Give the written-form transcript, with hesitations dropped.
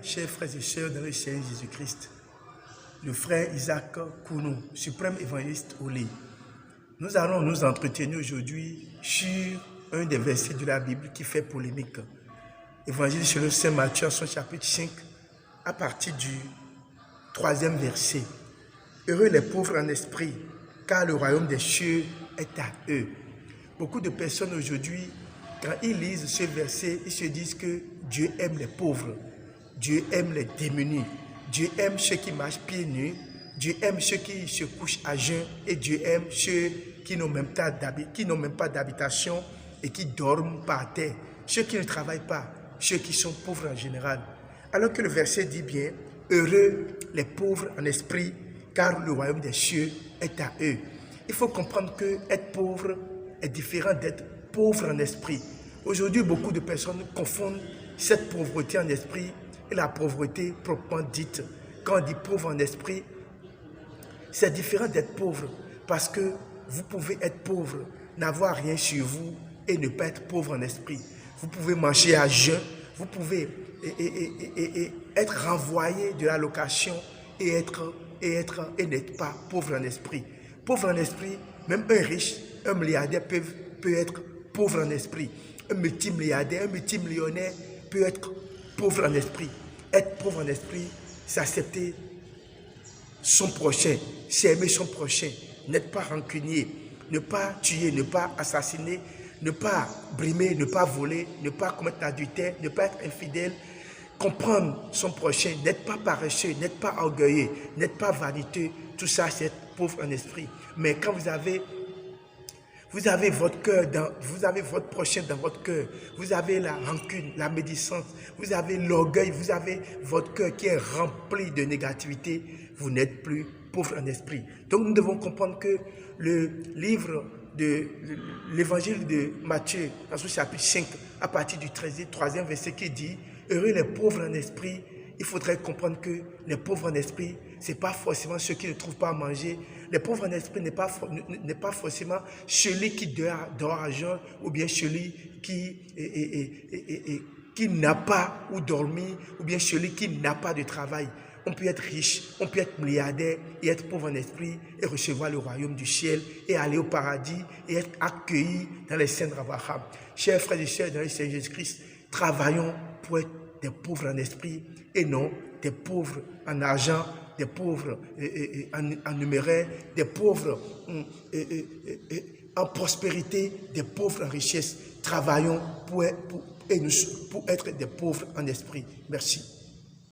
Chers frères et sœurs dans le Seigneur Jésus-Christ, le frère Isaac Kounou, suprême évangéliste au lit. Nous allons nous entretenir aujourd'hui sur un des versets de la Bible qui fait polémique. Évangile selon Saint Matthieu, son chapitre 5, à partir du 3e verset. Heureux les pauvres en esprit, car le royaume des cieux est à eux. Beaucoup de personnes aujourd'hui, quand ils lisent ce verset, ils se disent que Dieu aime les pauvres. Dieu aime les démunis. Dieu aime ceux qui marchent pieds nus. Dieu aime ceux qui se couchent à jeun. Et Dieu aime ceux qui n'ont même pas d'habitation et qui dorment par terre. Ceux qui ne travaillent pas. Ceux qui sont pauvres en général. Alors que le verset dit bien, heureux les pauvres en esprit, car le royaume des cieux est à eux. Il faut comprendre que être pauvre est différent d'être pauvre en esprit. Aujourd'hui, beaucoup de personnes confondent cette pauvreté en esprit et la pauvreté proprement dite. Quand on dit pauvre en esprit, c'est différent d'être pauvre parce que vous pouvez être pauvre, n'avoir rien sur vous et ne pas être pauvre en esprit. Vous pouvez manger à jeun, vous pouvez être renvoyé de la location et n'être pas pauvre en esprit. Pauvre en esprit, même un riche, un milliardaire peut être pauvre en esprit. Un multimilliardaire, un multimillionnaire peut être pauvre en esprit. Être pauvre en esprit, c'est accepter son prochain, c'est aimer son prochain, n'être pas rancunier, ne pas tuer, ne pas assassiner, ne pas brimer, ne pas voler, ne pas commettre l'adultère, ne pas être infidèle, comprendre son prochain, n'être pas paresseux, n'être pas orgueilleux, n'être pas vaniteux. Tout ça, c'est être pauvre en esprit. Mais quand vous avez votre cœur, vous avez votre prochain dans votre cœur, vous avez la rancune, la médisance, vous avez l'orgueil, vous avez votre cœur qui est rempli de négativité, vous n'êtes plus pauvre en esprit. Donc nous devons comprendre que le livre de l'évangile de Matthieu, dans son chapitre 5, à partir du 3e verset qui dit « Heureux les pauvres en esprit », il faudrait comprendre que les pauvres en esprit, ce n'est pas forcément ceux qui ne trouvent pas à manger. Les pauvres en esprit n'est pas forcément celui qui dort à jeun ou bien celui qui n'a pas où dormir ou bien celui qui n'a pas de travail. On peut être riche, on peut être milliardaire et être pauvre en esprit et recevoir le royaume du ciel et aller au paradis et être accueilli dans les seins d'Abraham. Chers frères et sœurs dans le Seigneur Jésus-Christ, travaillons pour être des pauvres en esprit et non des pauvres en argent, des pauvres en numéraire, des pauvres en prospérité, des pauvres en richesse. Travaillons pour être des pauvres en esprit. Merci.